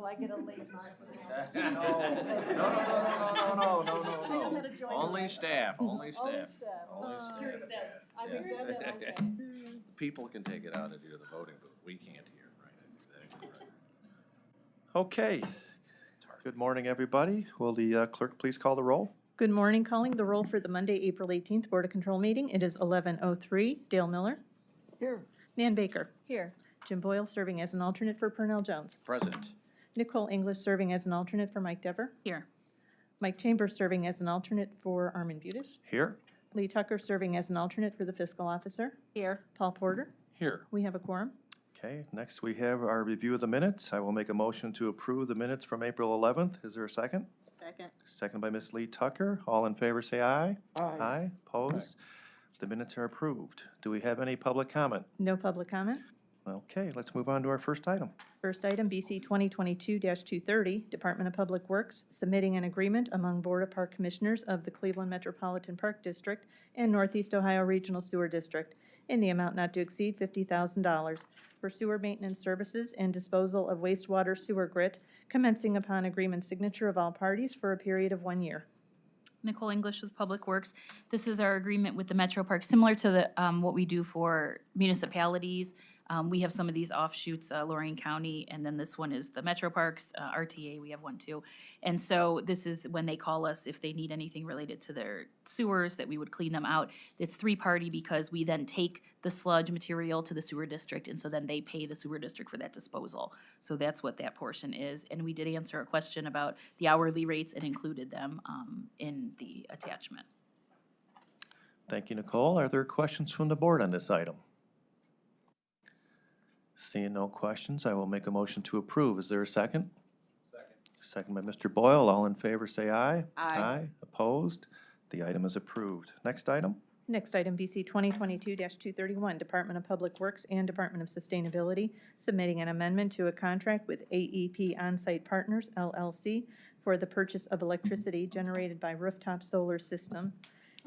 I get a late mark for that. No. Only staff, only staff. Only staff. Only staff. You're exempt. I'm Yeah. exempt, okay. The people can take it out and do the voting booth. We can't hear, right? That's exactly right. Okay. Good morning, everybody. Will the clerk please call the roll? Good morning. Calling the roll for the Monday, April 18th Board of Control meeting. It is 11:03. Dale Miller. Here. Nan Baker. Here. Jim Boyle serving as an alternate for Purnell Jones. Present. Nicole English serving as an alternate for Mike Dever. Here. Mike Chambers serving as an alternate for Armin Budish. Here? Lee Tucker serving as an alternate for the fiscal officer. Here. Paul Porter. Here. We have a quorum. Okay, next we have our review of the minutes. I will make a motion to approve the minutes from April 11th. Is there a second? Second. Second by Ms. Lee Tucker. All in favor, say aye. Aye. Opposed? The minutes are approved. Do we have any public comment? No public comment. Okay, let's move on to our first item. First item, BC 2022-230, Department of Public Works, submitting an agreement among Board of Park Commissioners of the Cleveland Metropolitan Park District and Northeast Ohio Regional Sewer District in the amount not to exceed $50,000 for sewer maintenance services and disposal of wastewater sewer grit, commencing upon agreement signature of all parties for a period of 1 year. Nicole English with Public Works. This is our agreement with the Metro Park, similar to the, what we do for municipalities. We have some of these offshoots, Lorraine County, and then this one is the Metro Parks, RTA, we have one too. And so this is when they call us if they need anything related to their sewers, that we would clean them out. It's three-party because we then take the sludge material to the sewer district, and so then they pay the sewer district for that disposal. So that's what that portion is. And we did answer a question about the hourly rates and included them in the attachment. Thank you, Nicole. Are there questions from the board on this item? Seeing no questions, I will make a motion to approve. Is there a second? Second. Second by Mr. Boyle. All in favor, say aye. Aye. Opposed? The item is approved. Next item? Next item, BC 2022-231, Department of Public Works and Department of Sustainability, submitting an amendment to a contract with AEP On-Site Partners, LLC, for the purchase of electricity generated by rooftop solar systems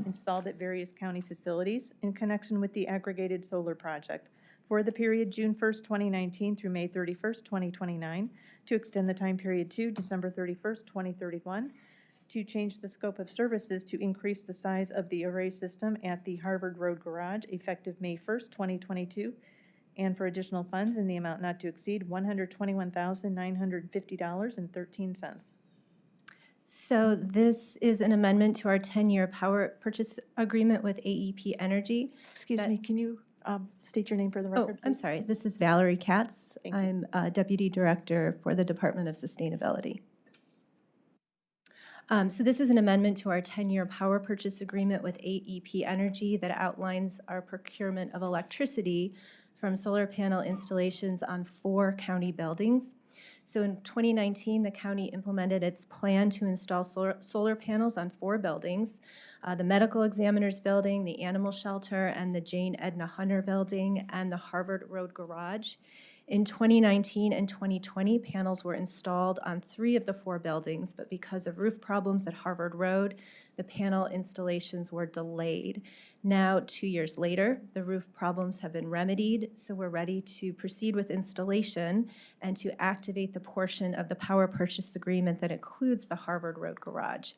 installed at various county facilities in connection with the aggregated solar project for the period June 1st, 2019 through May 31st, 2029, to extend the time period to December 31st, 2031, to change the scope of services to increase the size of the array system at the Harvard Road Garage effective May 1st, 2022, and for additional funds in the amount not to exceed $121,950.13. So this is an amendment to our 10-year power purchase agreement with AEP Energy. Excuse me, can you state your name for the Oh, record, I'm please? sorry. This is Valerie Katz. Thank you. I'm Deputy Director for the Department of Sustainability. So this is an amendment to our 10-year power purchase agreement with AEP Energy that outlines our procurement of electricity from solar panel installations on 4 county buildings. So in 2019, the county implemented its plan to install solar panels on 4 buildings, the Medical Examiner's Building, the Animal Shelter, and the Jane Edna Hunter Building, and the Harvard Road Garage. In 2019 and 2020, panels were installed on 3 of the 4 buildings, but because of roof problems at Harvard Road, the panel installations were delayed. Now, 2 years later, the roof problems have been remedied, so we're ready to proceed with installation and to activate the portion of the power purchase agreement that includes the Harvard Road Garage.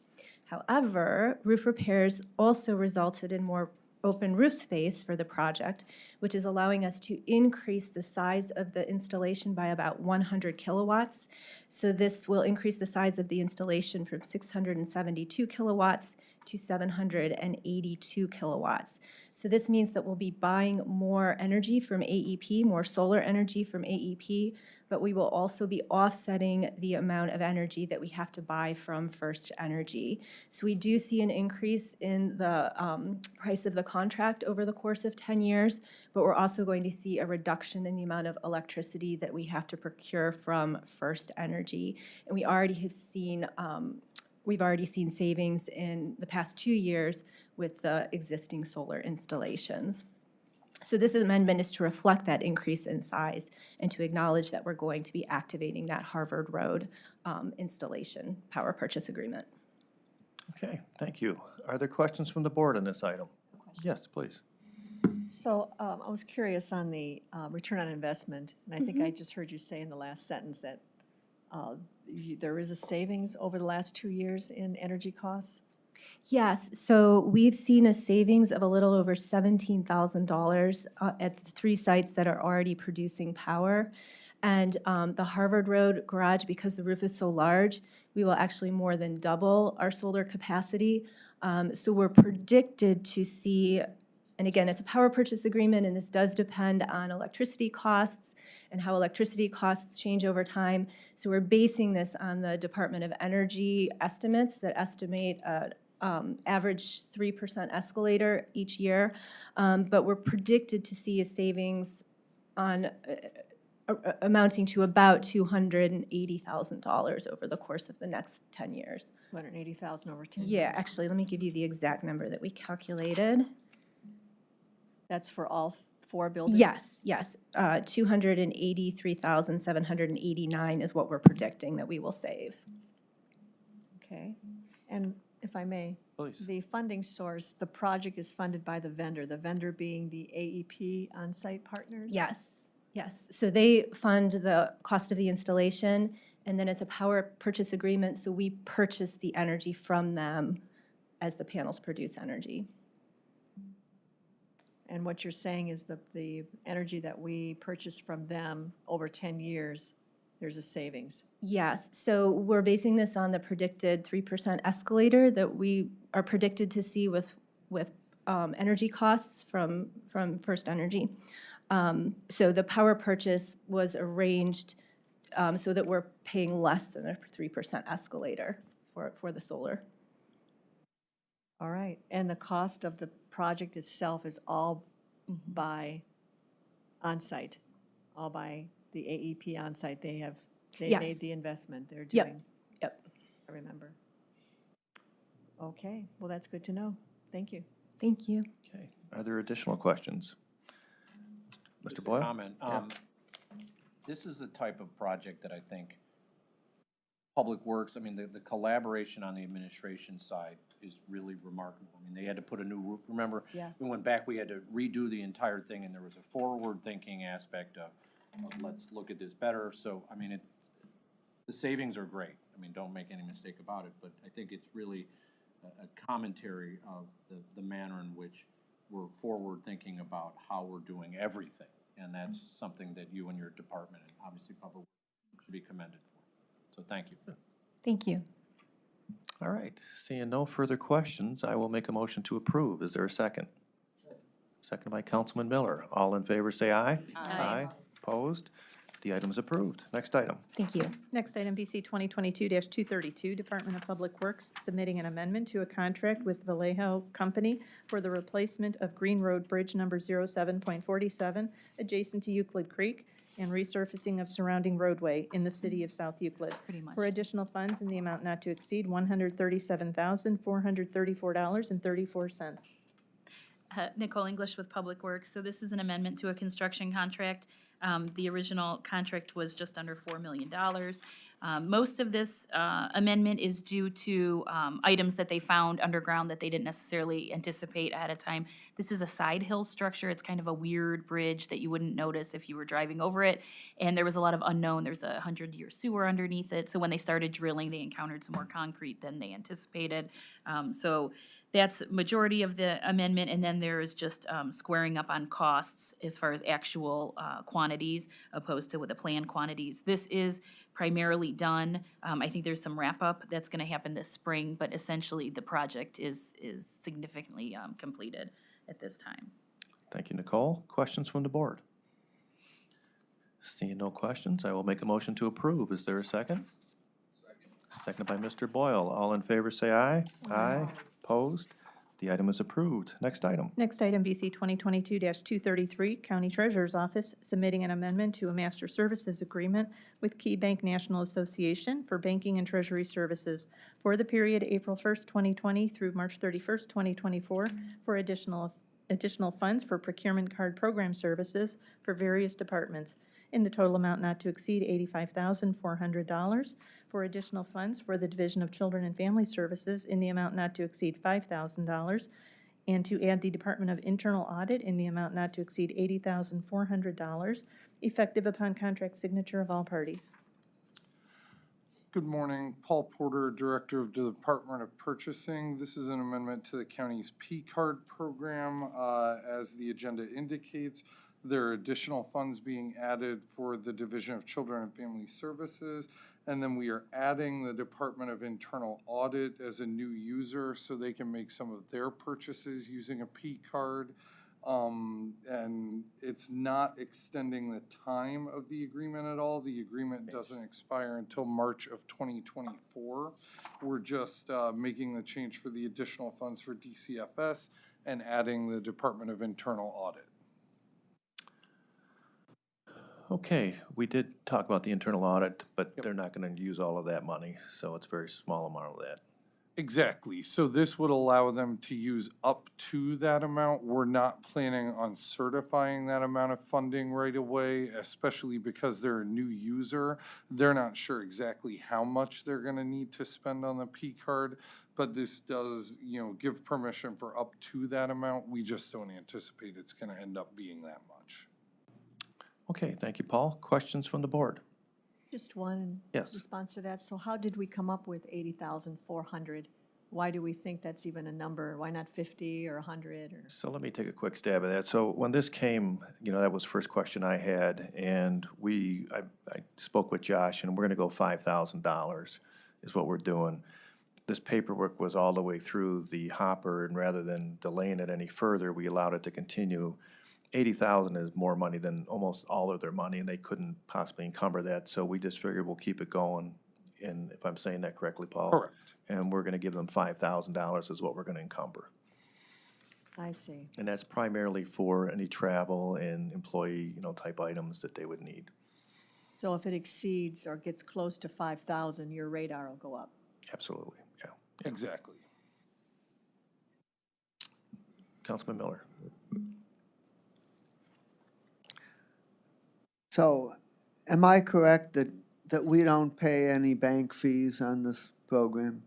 However, roof repairs also resulted in more open roof space for the project, which is allowing us to increase the size of the installation by about 100 kilowatts. So this will increase the size of the installation from 672 kilowatts to 782 kilowatts. So this means that we'll be buying more energy from AEP, more solar energy from AEP, but we will also be offsetting the amount of energy that we have to buy from First Energy. So we do see an increase in the price of the contract over the course of 10 years, but we're also going to see a reduction in the amount of electricity that we have to procure from First Energy. And we already have seen we've already seen savings in the past 2 years with the existing solar installations. So this amendment is to reflect that increase in size and to acknowledge that we're going to be activating that Harvard Road installation power purchase agreement. Okay, thank you. Are there questions from the board on this item? Yes, please. So I was curious on the return on investment, and I think I just heard you say in the last sentence that there is a savings over the last 2 years in energy costs? Yes, so we've seen a savings of a little over $17,000 at the 3 sites that are already producing power. And the Harvard Road garage, because the roof is so large, we will actually more than double our solar capacity. So we're predicted to see, and again, it's a power purchase agreement, and this does depend on electricity costs and how electricity costs change over time. So we're basing this on the Department of Energy estimates that estimate average 3% escalator each year. But we're predicted to see a savings on amounting to about $280,000 over the course of the next 10 years. 280,000 over 10 years? Yeah, actually, let me give you the exact number that we calculated. That's for all 4 buildings? Yes. 283,789 is what we're predicting that we will save. Okay. And if I may, Please. the funding source, the project is funded by the vendor being the AEP on-site partners? Yes. So they fund the cost of the installation, and then it's a power purchase agreement, so we purchase the energy from them as the panels produce energy. And what you're saying is the energy that we purchase from them over 10 years, there's a savings? Yes, so we're basing this on the predicted 3% escalator that we are predicted to see with energy costs from First Energy. So the power purchase was arranged so that we're paying less than a 3% escalator for the solar. All right. And the cost of the project itself is all by on-site, all by the AEP on-site? They Yes. made the investment. They're Yep. doing. Yep. I remember. Okay. Well, that's good to know. Thank you. Thank you. Okay, are there additional questions? Just Mr. a Boyle? comment. This is the type of project that I think Public Works, I mean, the collaboration on the administration side is really remarkable. I mean, they had to put a new roof. Remember, Yeah. we went back, we had to redo the entire thing, and there was a forward-thinking aspect of let's look at this better. So, I mean, the savings are great. I mean, don't make any mistake about it, but I think it's really a commentary of the manner in which we're forward-thinking about how we're doing everything. And that's something that you and your department, and obviously Public Works, should be commended for. So thank you. Thank you. All right, seeing no further questions, I will make a motion to approve. Is there a second? Second by Councilman Miller. All in favor, say aye. Aye. Opposed? The item is approved. Next item. Thank you. Next item, BC 2022-232, Department of Public Works submitting an amendment to a contract with Vallejo Company for the replacement of Green Road Bridge number 07.47 adjacent to Euclid Creek and resurfacing of surrounding roadway in the city of South Euclid. Pretty much. For additional funds in the amount not to exceed $137,434.34. Nicole English with Public Works. So this is an amendment to a construction contract. The original contract was just under $4 million. Most of this amendment is due to items that they found underground that they didn't necessarily anticipate ahead of time. This is a side hill structure. It's kind of a weird bridge that you wouldn't notice if you were driving over it. And there was a lot of unknown. There's a 100-year sewer underneath it. So when they started drilling, they encountered some more concrete than they anticipated. So that's majority of the amendment, and then there is just squaring up on costs as far as actual quantities opposed to with the planned quantities. This is primarily done. I think there's some wrap-up that's going to happen this spring, but essentially the project is significantly completed at this time. Thank you, Nicole. Questions from the board? Seeing no questions, I will make a motion to approve. Is there a second? Seconded by Mr. Boyle. All in favor, say aye. Aye. Opposed? The item is approved. Next item. Next item, BC 2022-233, County Treasurer's Office submitting an amendment to a master services agreement with Key Bank National Association for banking and treasury services for the period April 1st, 2020 through March 31st, 2024 for additional funds for procurement card program services for various departments in the total amount not to exceed $85,400, for additional funds for the Division of Children and Family Services in the amount not to exceed $5,000, and to add the Department of Internal Audit in the amount not to exceed $80,400, effective upon contract signature of all parties. Good morning. Paul Porter, Director of the Department of Purchasing. This is an amendment to the county's P-card program. As the agenda indicates, there are additional funds being added for the Division of Children and Family Services. And then we are adding the Department of Internal Audit as a new user so they can make some of their purchases using a P-card. And it's not extending the time of the agreement at all. The agreement doesn't expire until March of 2024. We're just making the change for the additional funds for DCFS and adding the Department of Internal Audit. Okay, we did talk about the internal audit, but they're not gonna use all of that money, so it's a very small amount of that. Exactly. So this would allow them to use up to that amount. We're not planning on certifying that amount of funding right away, especially because they're a new user. They're not sure exactly how much they're gonna need to spend on the P card, but this does, give permission for up to that amount. We just don't anticipate it's gonna end up being that much. Okay, thank you, Paul. Questions from the board? Just one Yes. response to that. So how did we come up with 80,400? Why do we think that's even a number? Why not 50 or 100 or? So let me take a quick stab at that. So when this came, that was the first question I had, and I spoke with Josh, and we're gonna go $5,000 is what we're doing. This paperwork was all the way through the hopper, and rather than delaying it any further, we allowed it to continue. 80,000 is more money than almost all of their money, and they couldn't possibly encumber that, so we just figured we'll keep it going. And if I'm saying that correctly, Paul? Correct. And we're gonna give them $5,000 is what we're gonna encumber. I see. And that's primarily for any travel and employee, type items that they would need. So if it exceeds or gets close to 5,000, your radar will go up. Absolutely, yeah. Exactly. Councilman Miller? So, am I correct that we don't pay any bank fees on this program?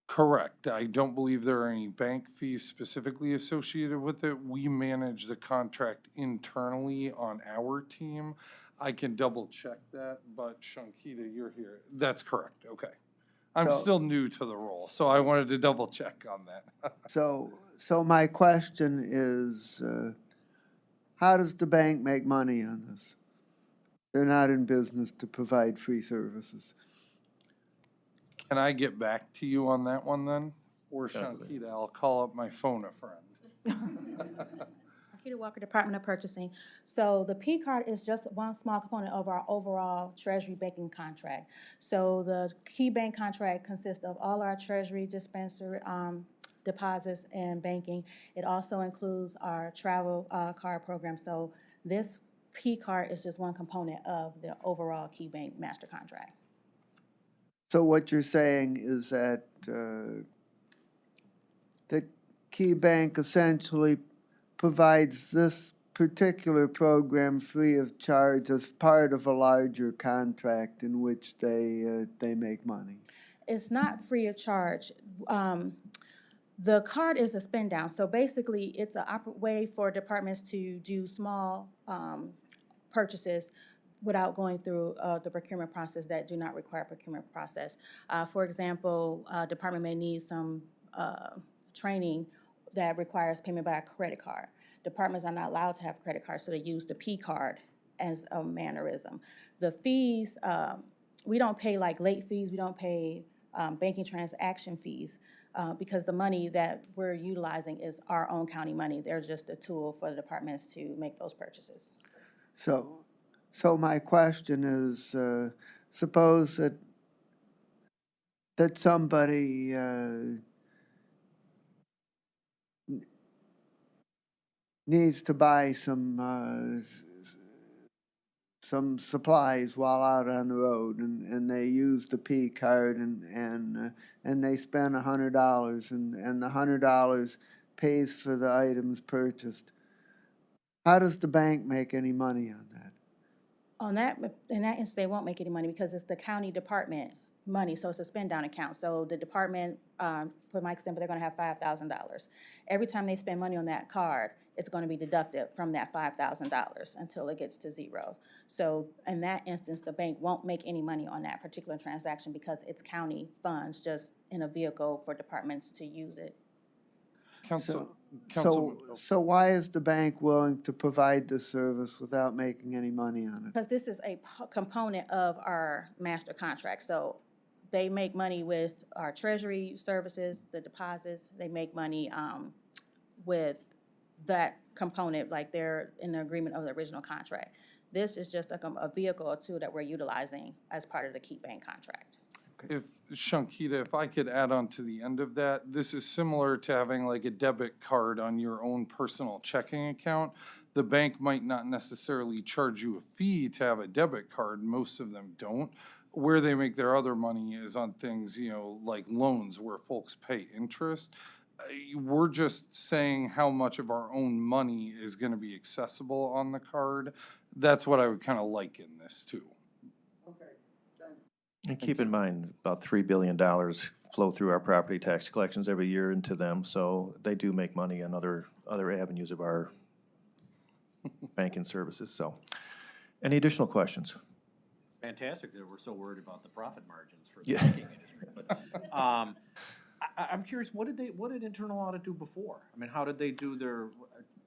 Correct. I don't believe there are any bank fees specifically associated with it. We manage the contract internally on our team. I can double check that, but Shankita, you're here. That's correct. Okay. I'm So- still new to the role, so I wanted to double check on that. So my question is, how does the bank make money on this? They're not in business to provide free services. Can I get back to you on that one then? Or Definitely. Shankita, I'll call up my phone a friend. Keita Walker, Department of Purchasing. So the P card is just one small component of our overall Treasury banking contract. So the key bank contract consists of all our Treasury dispenser deposits and banking. It also includes our travel card program. So this P card is just one component of the overall key bank master contract. So what you're saying is that that Key Bank essentially provides this particular program free of charge as part of a larger contract in which they make money. It's not free of charge. The card is a spend down, so basically it's a way for departments to do small purchases without going through the procurement process that do not require procurement process. For example, department may need some training that requires payment by a credit card. Departments are not allowed to have credit cards, so they use the P card as a mannerism. The fees, we don't pay like late fees, we don't pay banking transaction fees because the money that we're utilizing is our own county money. They're just a tool for the departments to make those purchases. So my question is, suppose that somebody needs to buy some supplies while out on the road, and they use the P card, and they spend $100, and the $100 pays for the items purchased. How does the bank make any money on that? In that instance, they won't make any money because it's the county department money, so it's a spend down account. So the department, for my example, they're gonna have $5,000. Every time they spend money on that card, it's going to be deducted from that $5,000 until it gets to zero. So in that instance, the bank won't make any money on that particular transaction because it's county funds just in a vehicle for departments to use it. So why is the bank willing to provide this service without making any money on it? Because this is a component of our master contract. So they make money with our treasury services, the deposits. They make money with that component, like they're in the agreement of the original contract. This is just a vehicle or two that we're utilizing as part of the Keep Bank contract. If, Shankita, if I could add on to the end of that, this is similar to having like a debit card on your own personal checking account. The bank might not necessarily charge you a fee to have a debit card, most of them don't. Where they make their other money is on things, you know, like loans where folks pay interest. We're just saying how much of our own money is gonna be accessible on the card. That's what I would kind of liken this to. And keep in mind, about $3 billion flow through our property tax collections every year into them, so they do make money on other avenues of our banking services, so. Any additional questions? Fantastic that we're so worried about the profit margins for the Yeah. banking industry. But I'm curious, what did internal audit do before? I mean, how did they do their,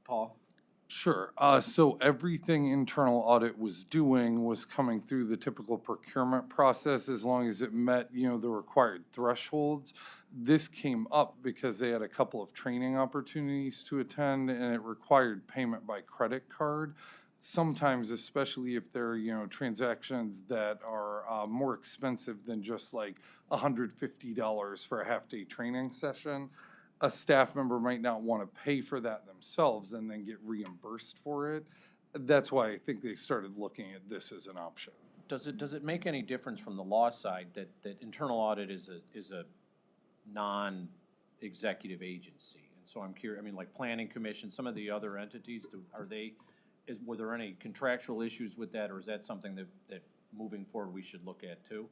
Paul? Sure. So everything internal audit was doing was coming through the typical procurement process as long as it met, you know, the required thresholds. This came up because they had a couple of training opportunities to attend and it required payment by credit card. Sometimes, especially if there are, you know, transactions that are more expensive than just like $150 for a half-day training session, a staff member might not want to pay for that themselves and then get reimbursed for it. That's why I think they started looking at this as an option. Does it make any difference from the law side that internal audit is a non-executive agency? And so I'm curious, I mean, like planning commission, some of the other entities, were there any contractual issues with that, or is that something that moving forward we should look at too?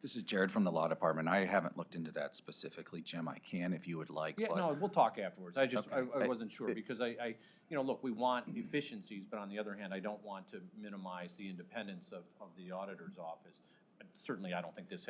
This is Jared from the Law Department. I haven't looked into that specifically, Jim. I can if you would like. Yeah, but- no, we'll talk afterwards. I just, Okay. I wasn't sure, because I, you know, look, we want efficiencies, but on the other hand, I don't want to minimize the independence of the auditor's office. Certainly, I don't think this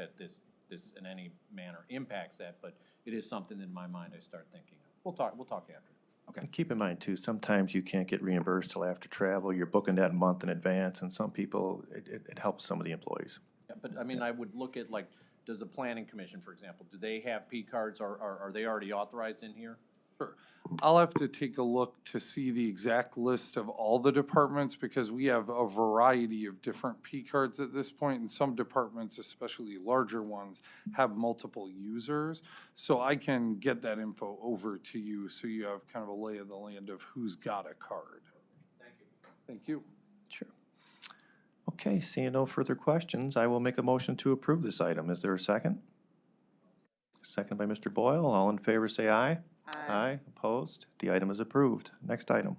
in any manner impacts that, but it is something in my mind I start thinking of. We'll talk after. Okay. And keep in mind too, sometimes you can't get reimbursed till after travel, you're booking that a month in advance, and some people, it helps some of the employees. Yeah, but I mean, I would look at, like, does the planning commission, for example, do they have P cards, or are they already authorized in here? Sure. I'll have to take a look to see the exact list of all the departments because we have a variety of different P cards at this point, and some departments, especially larger ones, have multiple users. So I can get that info over to you so you have kind of a lay of the land of who's got a card. Thank you. Thank you. Sure. Okay, seeing no further questions, I will make a motion to approve this item. Is there a second? Second by Mr. Boyle. All in favor, say aye. Aye. Opposed? The item is approved. Next item.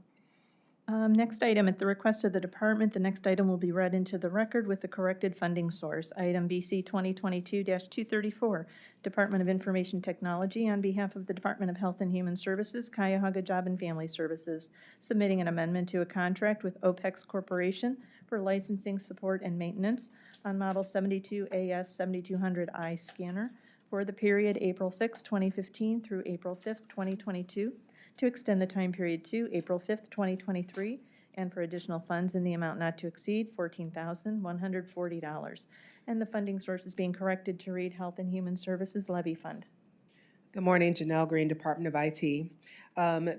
Next item, at the request of the department, the next item will be read into the record with the corrected funding source. Item BC 2022-234, Department of Information Technology, on behalf of the Department of Health and Human Services, Cuyahoga Job and Family Services, submitting an amendment to a contract with OPEX Corporation for licensing, support, and maintenance on Model 72 AS 7200I scanner for the period April 6, 2015 through April 5, 2022, to extend the time period to April 5, 2023, and for additional funds in the amount not to exceed $14,140. And the funding source is being corrected to read Health and Human Services Levy Fund. Good morning, Janelle Green, Department of IT.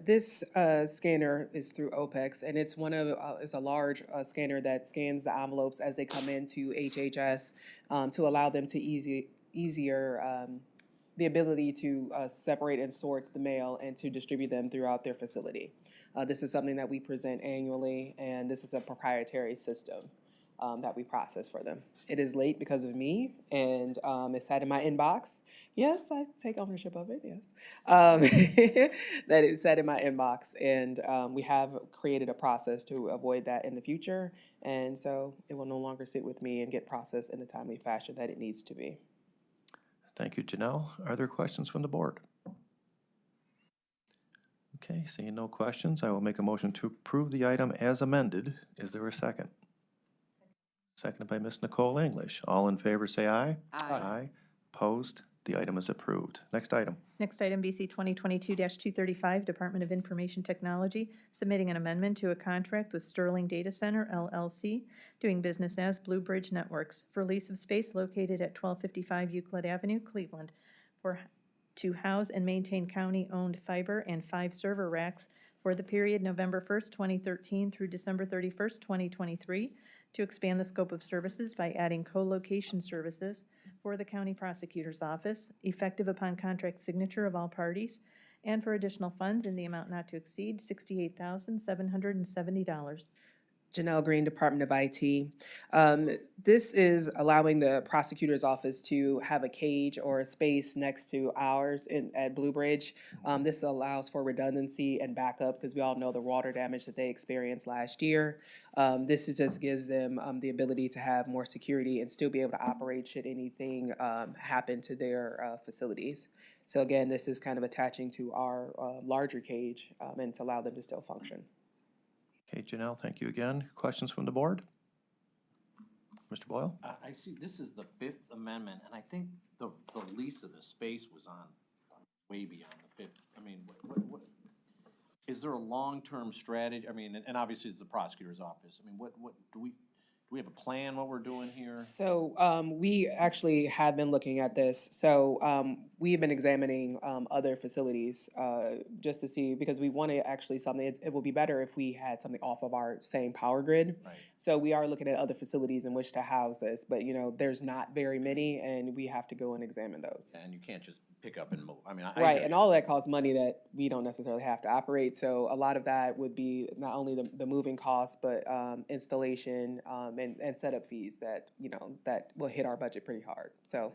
This scanner is through OPEX, and it's it's a large scanner that scans the envelopes as they come into HHS to allow them to easier the ability to separate and sort the mail and to distribute them throughout their facility. This is something that we present annually, and this is a proprietary system that we process for them. It is late because of me, and it sat in my inbox. Yes, I take ownership of it, yes. That it sat in my inbox, and we have created a process to avoid that in the future, and so it will no longer sit with me and get processed in the timely fashion that it needs to be. Thank you, Janelle. Are there questions from the board? Okay, seeing no questions, I will make a motion to approve the item as amended. Is there a second? Seconded by Ms. Nicole English. All in favor, say aye. Aye. Opposed? The item is approved. Next item. Next item, BC 2022-235, Department of Information Technology, submitting an amendment to a contract with Sterling Data Center, LLC, doing business as Blue Bridge Networks, for lease of space located at 1255 Euclid Avenue, Cleveland, to house and maintain county-owned fiber and 5 server racks for the period November 1st, 2013 through December 31st, 2023, to expand the scope of services by adding co-location services for the county prosecutor's office, effective upon contract signature of all parties, and for additional funds in the amount not to exceed $68,770. Janelle Green, Department of IT. This is allowing the prosecutor's office to have a cage or a space next to ours at Blue Bridge. This allows for redundancy and backup because we all know the water damage that they experienced last year. Just gives them the ability to have more security and still be able to operate should anything happen to their facilities. So again, this is kind of attaching to our larger cage and to allow them to still function. Okay, Janelle, thank you again. Questions from the board? Mr. Boyle? I see, this is the 5th amendment, and I think the lease of the space was on way beyond the 5th. I mean, what, is there a long-term strategy? I mean, and obviously it's the prosecutor's office. I mean, what do we have a plan what we're doing here? So we actually have been looking at this. So we've been examining other facilities just to see, because we want to actually something, it would be better if we had something off of our same power grid. Right. So we are looking at other facilities in which to house this, but you know, there's not very many and we have to go and examine those. And you can't just pick up and move. I mean, Right, and all of that costs money that we don't necessarily have to operate. So a lot of that would be not only the moving costs, but installation and setup fees that, you know, that will hit our budget pretty hard. So,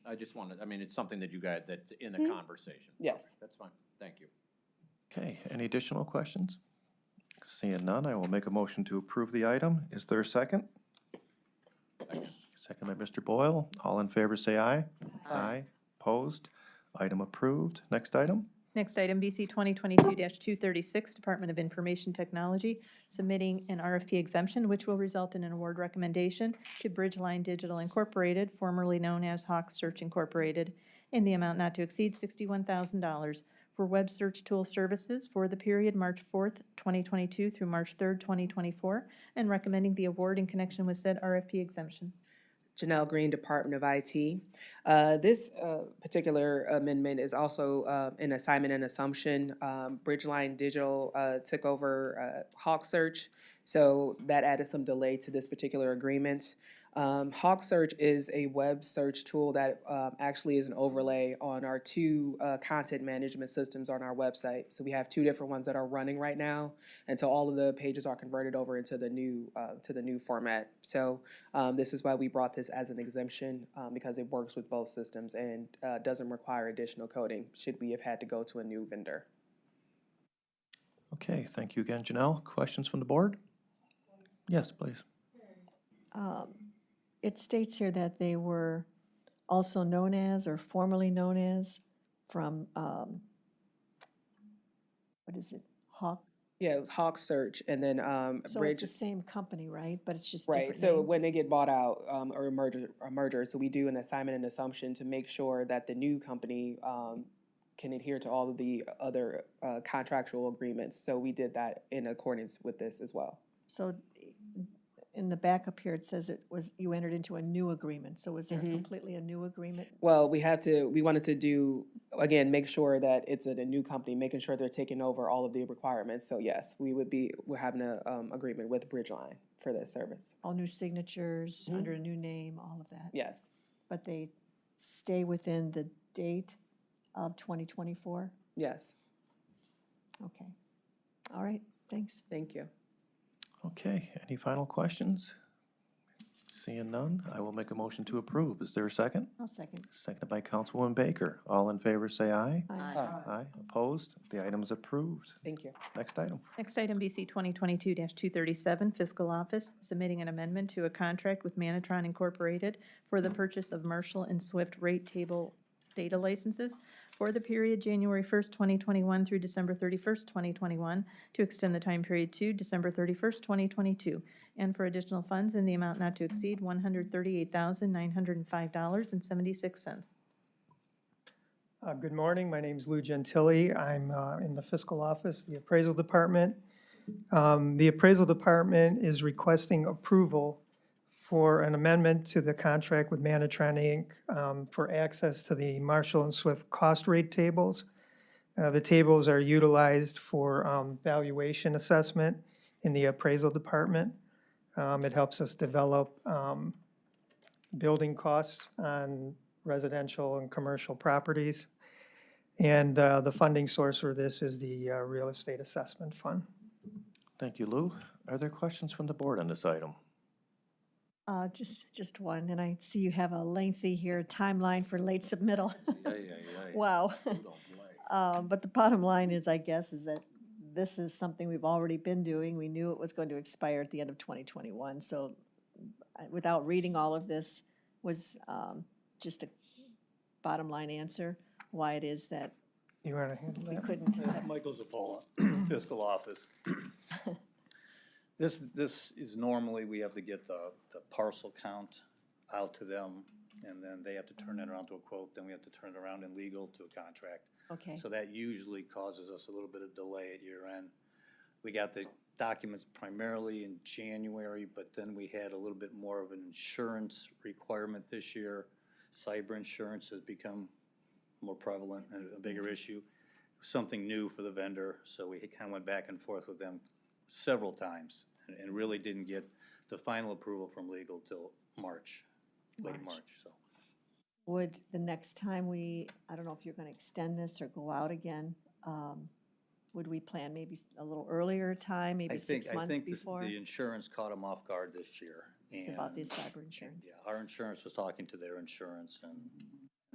I just wanted, I mean, it's something that you guys, that's in the conversation. yes. Okay, that's fine. Thank you. Okay, any additional questions? Seeing none, I will make a motion to approve the item. Is there a second? Second by Mr. Boyle. All in favor, say aye. Aye. Opposed? Item approved. Next item? Next item, BC 2022-236, Department of Information Technology, submitting an RFP exemption, which will result in an award recommendation to Bridgeline Digital Incorporated, formerly known as Hawk Search Incorporated, in the amount not to exceed $61,000 for web search tool services for the period March 4th, 2022 through March 3rd, 2024, and recommending the award in connection with said RFP exemption. Janelle Green, Department of IT. This particular amendment is also an assignment and assumption. Bridgeline Digital took over Hawk Search, so that added some delay to this particular agreement. Hawk Search is a web search tool that actually is an overlay on our 2 content management systems on our website. So we have 2 different ones that are running right now, and so all of the pages are converted over into the new format. So this is why we brought this as an exemption, because it works with both systems and doesn't require additional coding should we have had to go to a new vendor. Okay, thank you again, Janelle. Questions from the board? Yes, please. It states here that they were also known as, or formerly known as, from, what is it, Hawk? Yeah, it was Hawk Search, and then So Bridge. it's the same company, right? But it's just Right, different so name? when they get bought out or a merger, so we do an assignment and assumption to make sure that the new company can adhere to all of the other contractual agreements. So we did that in accordance with this as well. So in the backup here, it says it was, you entered into a new agreement. So was there completely a new agreement? Well, we wanted to do, again, make sure that it's a new company, making sure they're taking over all of the requirements. So yes, we're having an agreement with Bridgeline for this service. All new signatures, under a new name, all of that? Yes, But they stay within the date of 2024? yes, Okay. All right, thanks. thank you. Okay, any final questions? Seeing none, I will make a motion to approve. Is there a second? I'll second. Seconded by Councilwoman Baker. All in favor, say aye. Aye. Aye. Opposed? The item is approved. Thank you. Next item. Next item, BC 2022-237, Fiscal Office, submitting an amendment to a contract with Manatron Incorporated for the purchase of Marshall and Swift rate table data licenses for the period January 1st, 2021 through December 31st, 2021, to extend the time period to December 31st, 2022, and for additional funds in the amount not to exceed $138,905.76. Good morning, my name is Lou Gentili. I'm in the fiscal office, the appraisal department. The appraisal department is requesting approval for an amendment to the contract with Manatron Inc. For access to the Marshall and Swift cost rate tables. The tables are utilized for valuation assessment in the appraisal department. It helps us develop building costs on residential and commercial properties. And the funding source for this is the Real Estate Assessment Fund. Thank you, Lou. Are there questions from the board on this item? Just one, and I see you have a lengthy here timeline for late submittal. Wow. But the bottom line is, I guess, is that this is something we've already been doing. We knew it was going to expire at the end of 2021, so without reading all of this was just a bottom line answer why it is that You want to handle we that? couldn't. Michael Zapola, fiscal office. This is normally, we have to get the parcel count out to them, and then they have to turn that around to a quote, then we have to turn it around in legal to a contract. Okay. So that usually causes us a little bit of delay at year end. We got the documents primarily in January, but then we had a little bit more of an insurance requirement this year. Cyber insurance has become more prevalent and a bigger issue. Something new for the vendor, so we kind of went back and forth with them several times and really didn't get the final approval from legal till March, late March, so. Would the next time I don't know if you're going to extend this or go out again, would we plan maybe a little earlier time, maybe 6 months I think before? the insurance caught them off guard this year. It's about the cyber insurance. Yeah, our insurance was talking to their insurance, and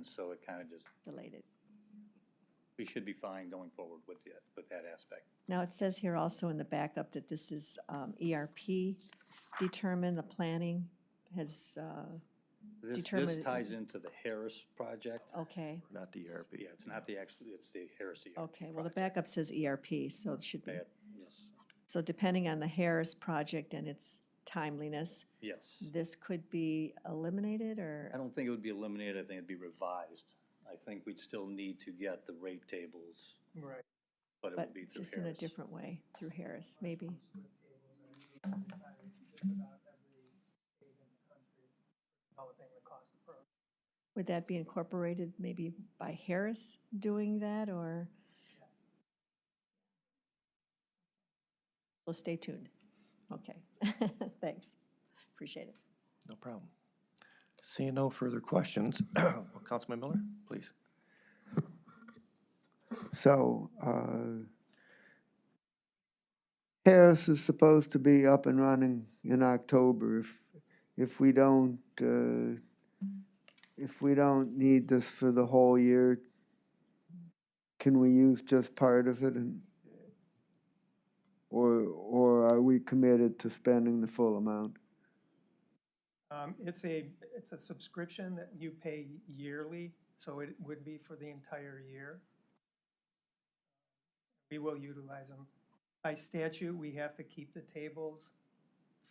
so it kind of just, Delayed it. we should be fine going forward with that aspect. Now, it says here also in the backup that this is ERP determined, the planning has, This determined. ties into the Harris project. Okay, Not the ERP. Yeah, it's not the actual, it's the Harris ERP. okay, well, the project. backup says ERP, so it should be. Bad, yes, So depending on the Harris project and its timeliness, yes. this could be eliminated, I or? don't think it would be eliminated, I think it'd be revised. I think we'd still need to get the rate tables, Right. but it But would be through just in a Harris. different way, through Harris, maybe. Would that be incorporated maybe by Harris doing that, or? So stay tuned. Okay, thanks, appreciate it. No problem. Seeing no further questions, Councilman Miller, please. So, Harris is supposed to be up and running in October. If we don't need this for the whole year, can we use just part of it, or are we committed to spending the full amount? It's a subscription that you pay yearly, so it would be for the entire year. We will utilize them. By statute, we have to keep the tables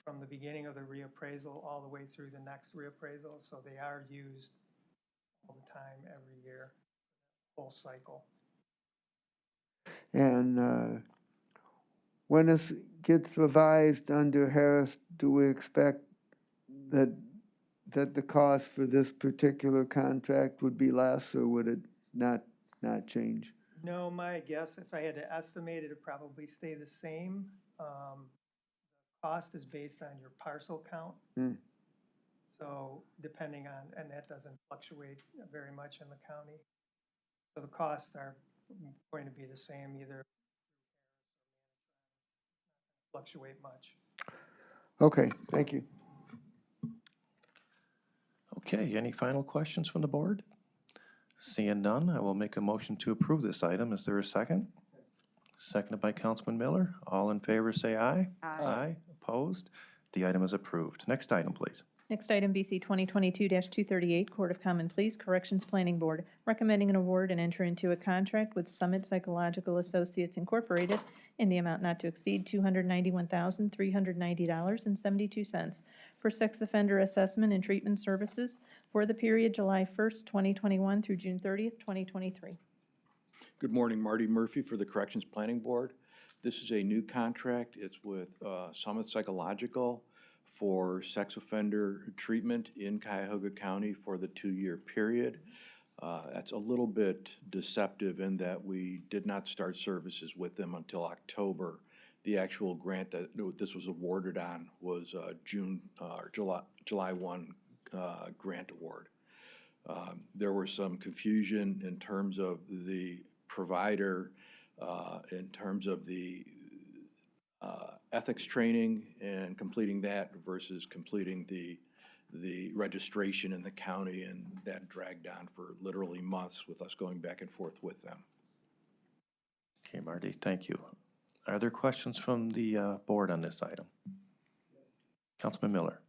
from the beginning of the reappraisal all the way through the next reappraisal, so they are used all the time, every year, whole cycle. And when this gets revised under Harris, do we expect that the cost for this particular contract would be less, or would it not change? No, my guess, if I had to estimate, it'd probably stay the same. Cost is based on your parcel count. So depending on, and that doesn't fluctuate very much in the county. So the costs are going to be the same, either fluctuate much. Okay, thank you. Okay, any final questions from the board? Seeing none, I will make a motion to approve this item. Is there a second? Seconded by Councilman Miller. All in favor, say aye. Aye. Opposed? The item is approved. Next item, please. Next item, BC 2022-238, Court of Common Pleas, Corrections Planning Board, recommending an award and enter into a contract with Summit Psychological Associates Incorporated in the amount not to exceed $291,390.72 for sex offender assessment and treatment services for the period July 1st, 2021 through June 30th, 2023. Good morning, Marty Murphy for the Corrections Planning Board. This is a new contract. It's with Summit Psychological for sex offender treatment in Cuyahoga County for the 2-year period. That's a little bit deceptive in that we did not start services with them until October. The actual grant that this was awarded on was July 1 grant award. There was some confusion in terms of the provider, in terms of the ethics training and completing that versus completing the registration in the county, and that dragged on for literally months with us going back and forth with them. Okay, Marty, thank you. Are there questions from the board on this item? Councilman Miller.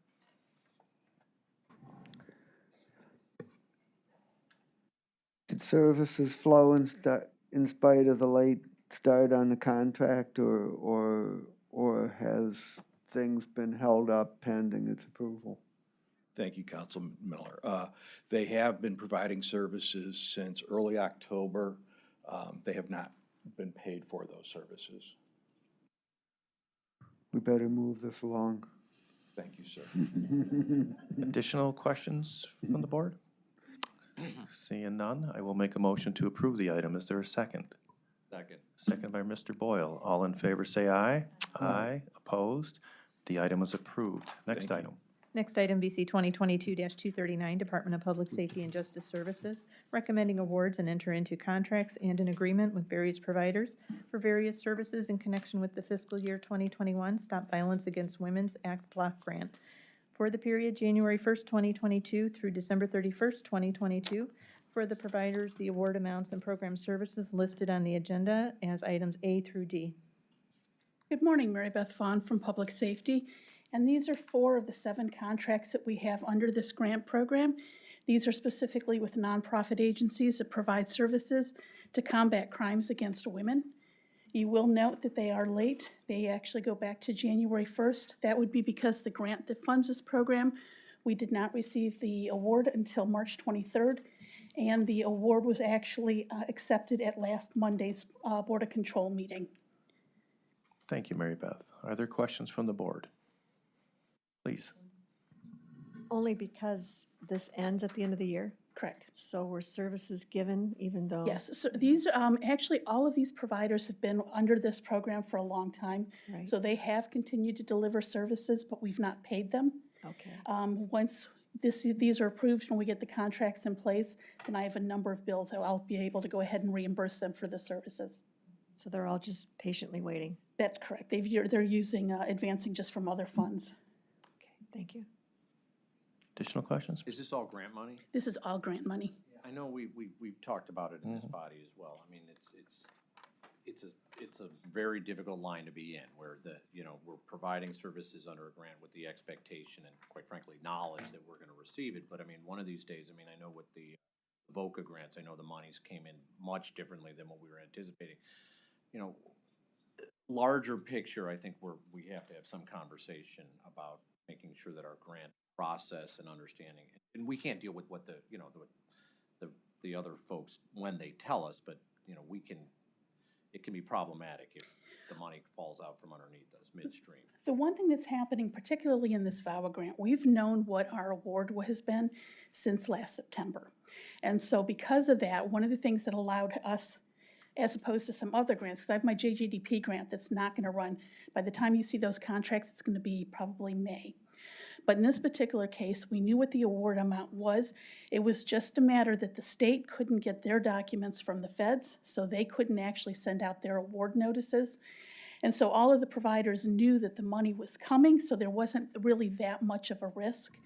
Did services flow in spite of the late start on the contract, or has things been held up pending its approval? Thank you, Councilman Miller. They have been providing services since early October. They have not been paid for those services. We better move this along. Thank you, sir. Additional questions from the board? Seeing none, I will make a motion to approve the item. Is there a second? Second. Second by Mr. Boyle. All in favor say aye. Aye. Opposed? The item is approved. Next Thank you. item. Next item, BC 2022-239, Department of Public Safety and Justice Services, recommending awards and enter into contracts and an agreement with various providers for various services in connection with the fiscal year 2021 Stop Violence Against Women's Act Block Grant for the period January 1st, 2022 through December 31st, 2022. For the providers, the award amounts and program services listed on the agenda as items A through D. Good morning, Mary Beth Vaughn from Public Safety. And these are 4 of the 7 contracts that we have under this grant program. These are specifically with nonprofit agencies that provide services to combat crimes against women. You will note that they are late. They actually go back to January 1st. That would be because the grant that funds this program, we did not receive the award until March 23rd. And the award was actually accepted at last Monday's Board of Control meeting. Thank you, Mary Beth. Are there questions from the board? Please. Only because this ends at the end of the year? Correct. So were services given even though? Yes, so these, actually, all of these providers have been under this program for a long time. Right. So they have continued to deliver services, but we've not paid them. Okay. Once these are approved and we get the contracts in place, then I have a number of bills that I'll be able to go ahead and reimburse them for the services. So they're all just patiently waiting? That's correct. They're using, advancing just from other funds. Okay, thank you. Additional questions? Is this all grant money? This is all grant money. I know we've talked about it in this body as well. I mean, it's a very difficult line to be in, where we're providing services under a grant with the expectation and, quite frankly, knowledge that we're going to receive it. But I mean, one of these days, I mean, I know with the VOCA grants, I know the monies came in much differently than what we were anticipating. Larger picture, I think we have to have some conversation about making sure that our grant process and understanding, and we can't deal with what the other folks when they tell us, but it can be problematic if the money falls out from underneath us midstream. The one thing that's happening, particularly in this VAWA grant, we've known what our award has been since last September. And so because of that, one of the things that allowed us, as opposed to some other grants, because I have my JGDP grant that's not going to run, by the time you see those contracts, it's going to be probably May. But in this particular case, we knew what the award amount was. It was just a matter that the state couldn't get their documents from the feds, so they couldn't actually send out their award notices. And so all of the providers knew that the money was coming, so there wasn't really that much of a risk.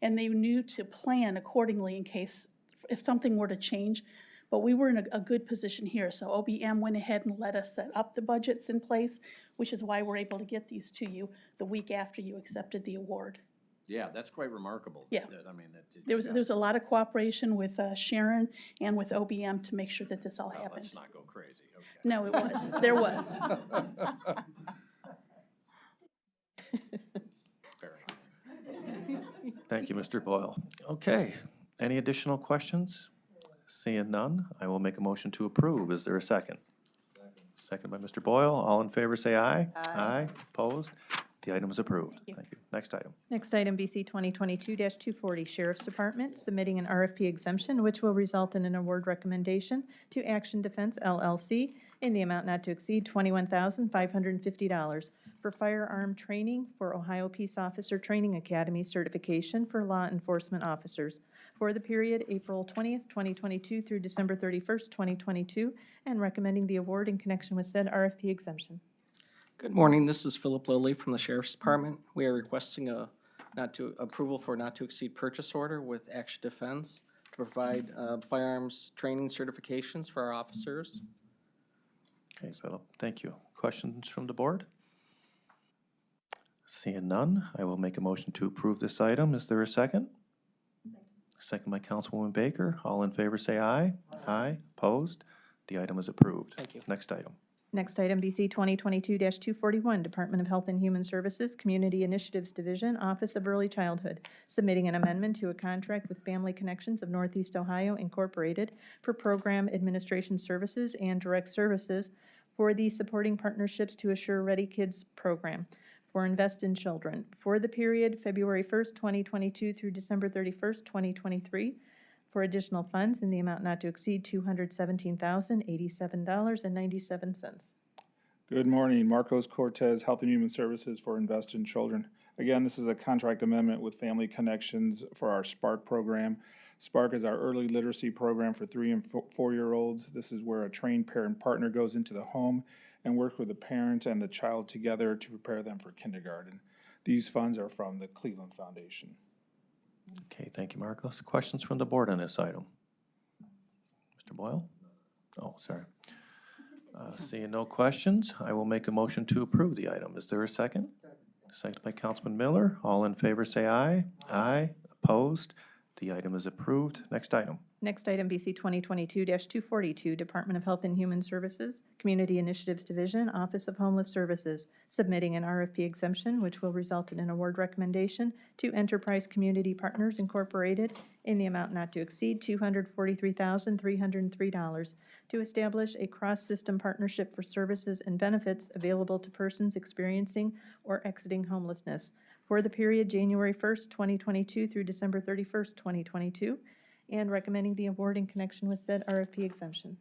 And they knew to plan accordingly in case if something were to change. But we were in a good position here. So OBM went ahead and let us set up the budgets in place, which is why we're able to get these to you the week after you accepted the award. Yeah, that's quite remarkable. Yeah. I mean, There was a lot of cooperation with Sharon and with OBM to make sure that this all well, happened. let's not go crazy, okay. No, it was. There was. Fair enough. Thank you, Mr. Boyle. Okay, any additional questions? Seeing none, I will make a motion to approve. Is there a second? Second by Mr. Boyle. All in favor, say aye. Aye. Opposed? The item is approved. Thank you. Next item. Next item, BC 2022-240, Sheriff's Department, submitting an RFP exemption, which will result in an award recommendation to Action Defense LLC in the amount not to exceed $21,550 for firearm training for Ohio Peace Officer Training Academy certification for law enforcement officers for the period April 20th, 2022 through December 31st, 2022, and recommending the award in connection with said RFP exemption. Good morning, this is Philip Lilly from the Sheriff's Department. We are requesting a approval for not to exceed purchase order with Action Defense to provide firearms training certifications for our officers. Okay, Philip, thank you. Questions from the board? Seeing none, I will make a motion to approve this item. Is there a second? Second by Councilwoman Baker. All in favor, say aye. Aye. Opposed? The item is approved. Thank you. Next item. Next item, BC 2022-241, Department of Health and Human Services, Community Initiatives Division, Office of Early Childhood, submitting an amendment to a contract with Family Connections of Northeast Ohio Incorporated for program administration services and direct services for the Supporting Partnerships to Assure Ready Kids program for Invest in Children for the period February 1st, 2022 through December 31st, 2023, for additional funds in the amount not to exceed $217,087.97. Good morning, Marcos Cortez, Health and Human Services for Invest in Children. Again, this is a contract amendment with Family Connections for our SPARK program. SPARK is our early literacy program for 3 and 4-year-olds. This is where a trained parent partner goes into the home and works with the parent and the child together to prepare them for kindergarten. These funds are from the Cleveland Foundation. Okay, thank you, Marcos. Questions from the board on this item? Mr. Boyle? Oh, sorry. Seeing no questions, I will make a motion to approve the item. Is there a second? Second by Councilman Miller. All in favor, say aye. Aye. Opposed? The item is approved. Next item. Next item, BC 2022-242, Department of Health and Human Services, Community Initiatives Division, Office of Homeless Services, submitting an RFP exemption, which will result in an award recommendation to Enterprise Community Partners Incorporated in the amount not to exceed $243,303 to establish a cross-system partnership for services and benefits available to persons experiencing or exiting homelessness for the period January 1st, 2022 through December 31st, 2022, and recommending the award in connection with said RFP exemption.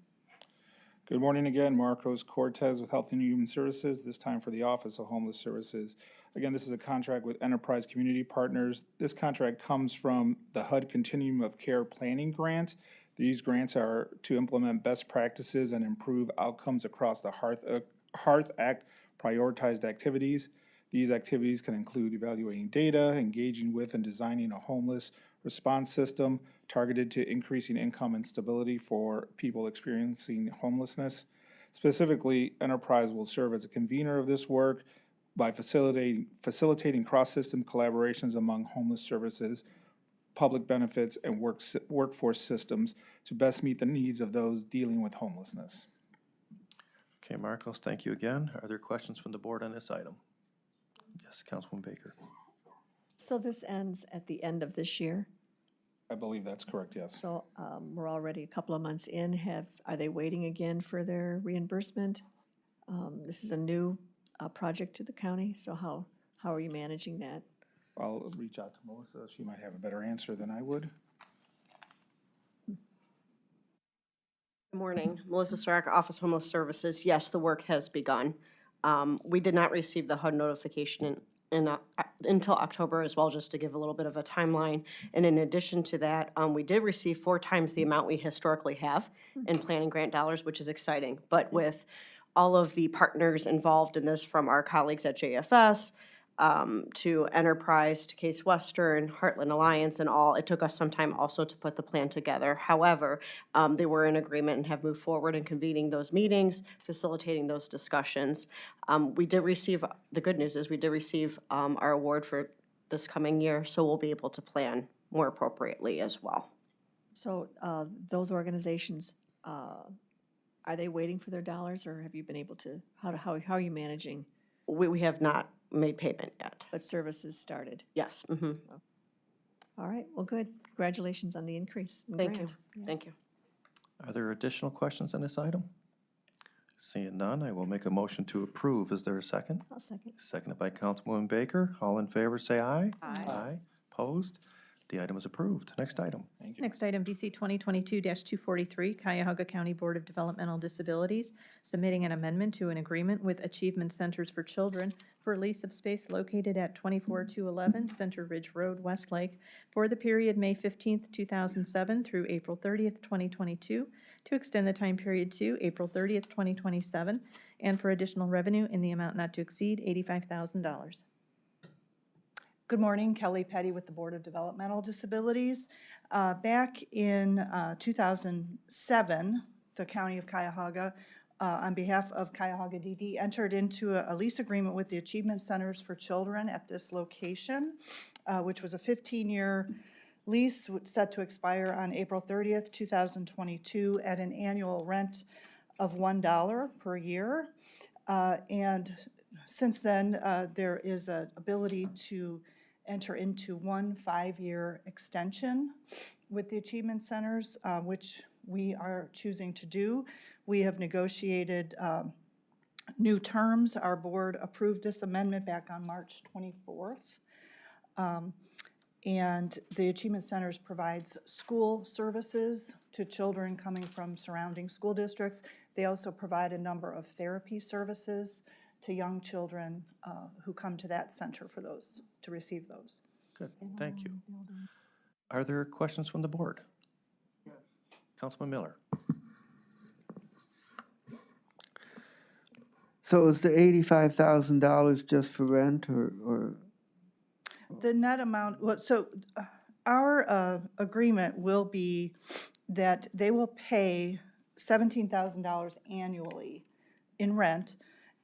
Good morning again, Marcos Cortez with Health and Human Services, this time for the Office of Homeless Services. Again, this is a contract with Enterprise Community Partners. This contract comes from the HUD Continuum of Care Planning Grant. These grants are to implement best practices and improve outcomes across the HEARTH Act prioritized activities. These activities can include evaluating data, engaging with and designing a homeless response system targeted to increasing income and stability for people experiencing homelessness. Specifically, Enterprise will serve as a convener of this work by facilitating cross-system collaborations among homeless services, public benefits, and workforce systems to best meet the needs of those dealing with homelessness. Okay, Marcos, thank you again. Are there questions from the board on this item? Yes, Councilwoman Baker. So this ends at the end of this year? I believe that's correct, yes. So we're already a couple of months in. Are they waiting again for their reimbursement? This is a new project to the county, so how are you managing that? I'll reach out to Melissa. She might have a better answer than I would. Good morning. Melissa Stark, Office of Homeless Services. Yes, the work has begun. We did not receive the HUD notification until October as well, just to give a little bit of a timeline. And in addition to that, we did receive 4 times the amount we historically have in planning grant dollars, which is exciting. But with all of the partners involved in this, from our colleagues at JFS, to Enterprise, to Case Western, Heartland Alliance, and all, it took us some time also to put the plan together. However, they were in agreement and have moved forward in convening those meetings, facilitating those discussions. We did receive, the good news is we did receive our award for this coming year, so we'll be able to plan more appropriately as well. So those organizations, are they waiting for their dollars, or have you been able to, how are you managing? We have not made payment yet. But services started? Yes. Mm-hmm. All right, well, good. Congratulations on the increase in Thank you. grant. Yeah. Thank you. Are there additional questions on this item? Seeing none, I will make a motion to approve. Is there a second? I'll second. Seconded by Councilwoman Baker. All in favor, say aye. Aye. Aye. Opposed? The item is approved. Next item. Thank you. Next item, BC 2022-243, Cuyahoga County Board of Developmental Disabilities, submitting an amendment to an agreement with Achievement Centers for Children for lease of space located at 24211 Center Ridge Road, Westlake, for the period May 15th, 2007 through April 30th, 2022, to extend the time period to April 30th, 2027, and for additional revenue in the amount not to exceed $85,000. Good morning, Kelly Petty with the Board of Developmental Disabilities. Back in 2007, the County of Cuyahoga, on behalf of Cuyahoga DD, entered into a lease agreement with the Achievement Centers for Children at this location, which was a 15-year lease set to expire on April 30th, 2022 at an annual rent of $1 per year. And since then, there is an ability to enter into one 5-year extension with the Achievement Centers, which we are choosing to do. We have negotiated new terms. Our board approved this amendment back on March 24th. And the Achievement Centers provides school services to children coming from surrounding school districts. They also provide a number of therapy services to young children who come to that center for those, to receive those. Good, thank you. Are there questions from the board? Councilman Miller. So is the $85,000 just for rent or? The net amount, well, so our agreement will be that they will pay $17,000 annually in rent.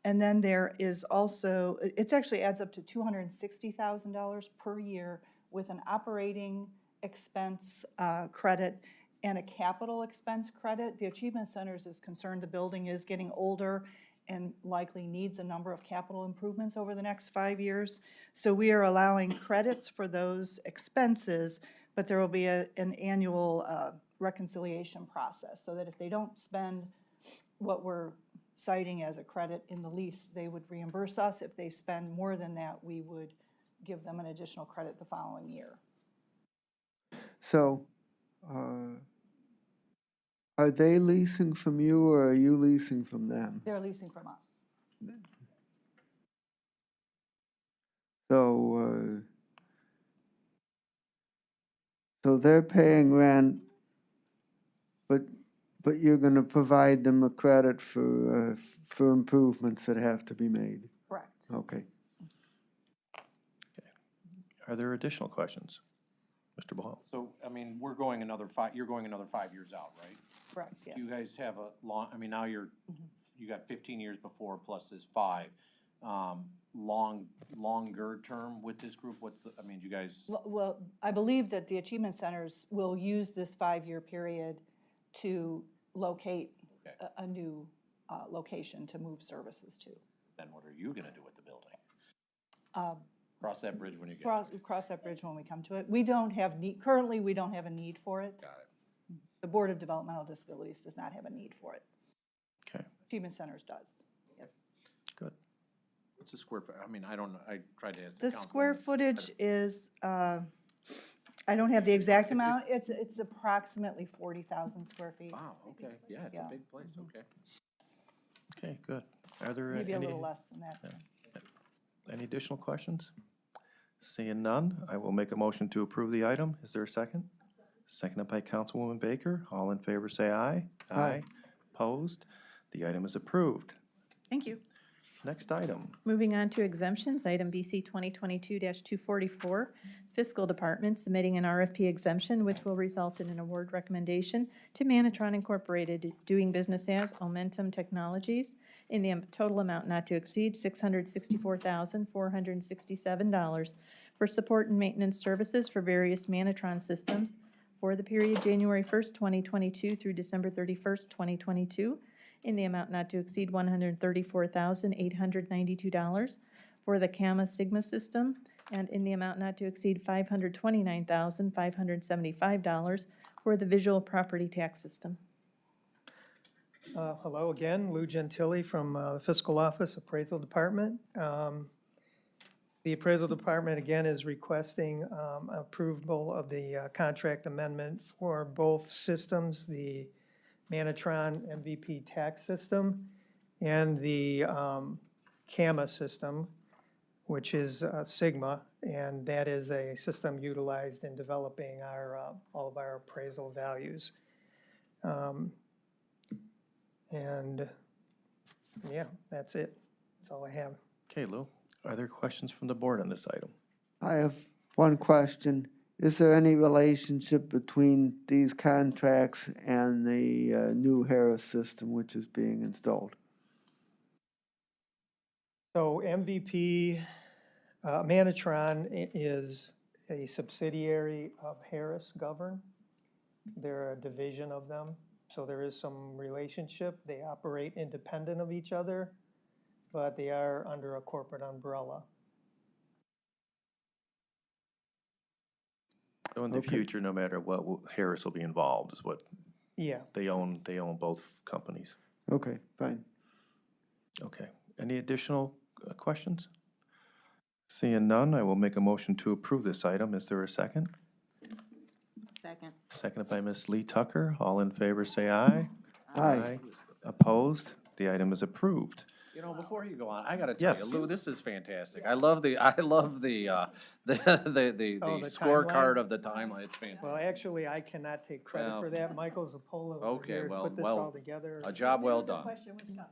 And then there is also, it actually adds up to $260,000 per year with an operating expense credit and a capital expense credit. The Achievement Centers is concerned the building is getting older and likely needs a number of capital improvements over the next 5 years. So we are allowing credits for those expenses, but there will be an annual reconciliation process so that if they don't spend what we're citing as a credit in the lease, they would reimburse us. If they spend more than that, we would give them an additional credit the following year. So, are they leasing from you or are you leasing from them? They're leasing from us. So, so they're paying rent, but you're going to provide them a credit for improvements that have to be made. Correct. Okay. Are there additional questions? Mr. Ball. So, I mean, we're going another 5, you're going another 5 years out, right? Correct, yes. You guys have a long, I mean, now you got 15 years before plus this 5. Longer term with this group, what's the, I mean, you guys? Well, I believe that the Achievement Centers will use this 5-year period to locate a new location to move services to. Then what are you gonna do with the building? Cross that bridge when you get to it. Cross that bridge when we come to it. We don't have need, currently we don't have a need for it. Got it. The Board of Developmental Disabilities does not have a need for it. Okay. Achievement Centers does, yes. Good. What's the square foot? I mean, I don't know. I tried to ask The council. square footage is, I don't have the exact amount. It's approximately 40,000 square feet. Wow, okay, yeah, it's a big place, okay. Okay, good. Are there Maybe a any, little less than that. any additional questions? Seeing none, I will make a motion to approve the item. Is there a second? Seconded by Councilwoman Baker. All in favor, say aye. Aye. Opposed? The item is approved. Thank you. Next item. Moving on to exemptions, item BC 2022-244, Fiscal Department submitting an RFP exemption which will result in an award recommendation to Manatron Incorporated, doing business as Omentum Technologies, in the total amount not to exceed $664,467 for support and maintenance services for various Manatron systems for the period January 1st, 2022 through December 31st, 2022, in the amount not to exceed $134,892 for the Gamma Sigma system, and in the amount not to exceed $529,575 for the visual property tax system. Hello again, Lou Gentili from the Fiscal Office Appraisal Department. The Appraisal Department again is requesting approval of the contract amendment for both systems, the Manatron MVP tax system and the Gamma system, which is Sigma, and that is a system utilized in developing our all of our appraisal values. And yeah, that's it. That's all I have. Okay, Lou, are there questions from the board on this item? I have one question. Is there any relationship between these contracts and the new Harris system which is being installed? So MVP, Manatron is a subsidiary of Harris Govern. They're a division of them, so there is some relationship. They operate independent of each other, but they are under a corporate umbrella. So in the future, no matter what, Harris will be involved, is what Yeah. they own both companies. Okay, fine. Okay, any additional questions? Seeing none, I will make a motion to approve this item. Is there a second? Second. Seconded by Ms. Lee Tucker. All in favor, say aye. Aye. Opposed? The item is approved. You know, before you go on, I gotta tell you, Yes. Lou, this is fantastic. I love the scorecard of the timeline. It's fantastic. Well, actually, I cannot take credit Well, for that. Michael Zapola over okay, here well, put this well, all together. a job well done. Question was coming.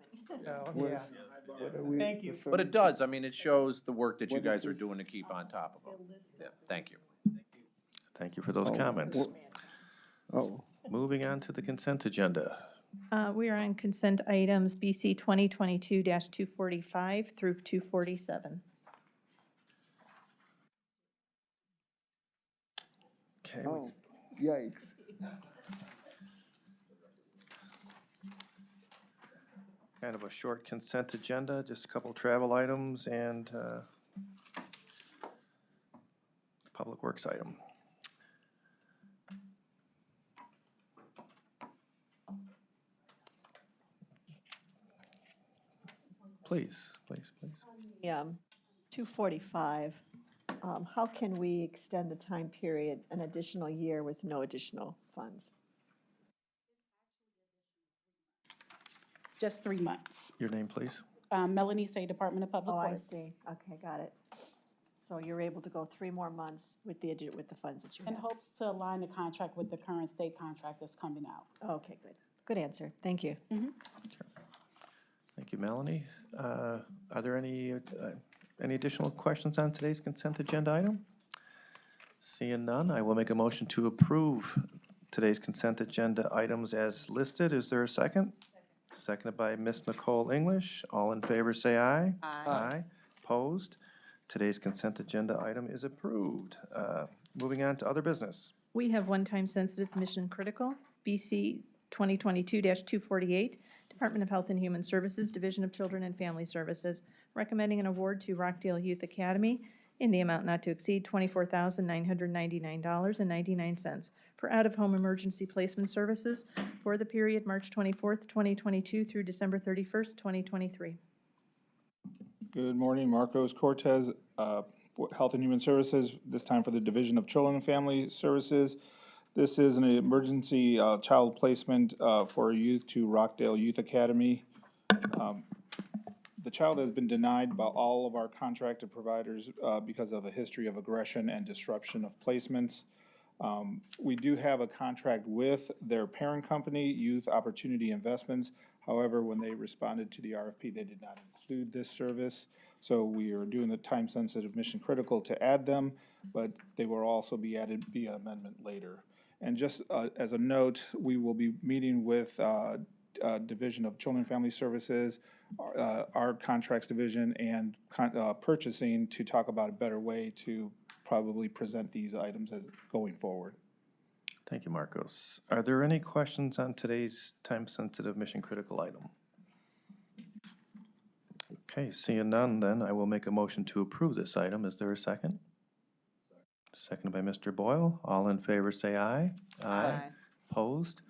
So, What yeah. is- what are we Thank you. referring But it to? does, I mean, it shows the work that you What is guys are this? doing to keep on top of them. Yeah, thank you. Thank you for those Oh, comments. Oh, Moving on to the consent agenda. We are on consent items BC 2022-245 through 247. Okay, oh, yikes. kind of a short consent agenda, just a couple travel items and Public Works item. Please. Yeah, 245, how can we extend the time period an additional year with no additional funds? Just 3 months. Your name, please? Melanie Say, Department of Public Oh, I Works. see. Okay, got it. So you're able to go 3 more months with the funds that you In have? hopes to align the contract with the current state contract that's coming out. Okay, good. Good answer. Thank you. Thank you, Melanie. Are there any additional questions on today's consent agenda item? Seeing none, I will make a motion to approve today's consent agenda items as listed. Is there a second? Seconded by Ms. Nicole English. All in favor, say aye. Aye. Opposed? Today's consent agenda item is approved. Moving on to other business. We have one-time sensitive mission critical, BC 2022-248, Department of Health and Human Services, Division of Children and Family Services, recommending an award to Rockdale Youth Academy in the amount not to exceed $24,999.99 for out-of-home emergency placement services for the period March 24th, 2022 through December 31st, 2023. Good morning, Marcos Cortez, Health and Human Services, this time for the Division of Children and Family Services. This is an emergency child placement for youth to Rockdale Youth Academy. The child has been denied by all of our contracted providers because of a history of aggression and disruption of placements. We do have a contract with their parent company, Youth Opportunity Investments. However, when they responded to the RFP, they did not include this service. So we are doing the time-sensitive mission critical to add them, but they will also be added via amendment later. And just as a note, we will be meeting with Division of Children and Family Services, our contracts division, and purchasing to talk about a better way to probably present these items as going forward. Thank you, Marcos. Are there any questions on today's time-sensitive mission-critical item? Okay, seeing none, then I will make a motion to approve this item. Is there a second? Seconded by Mr. Boyle. All in favor, say aye. Aye. Opposed?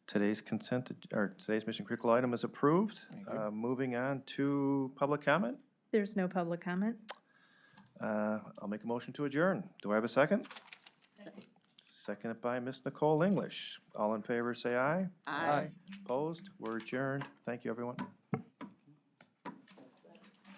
Today's today's mission-critical item is approved. Moving on to public comment. There's no public comment. I'll make a motion to adjourn. Do I have a second? Seconded by Ms. Nicole English. All in favor, say aye. Aye. Opposed? We're adjourned. Thank you, everyone.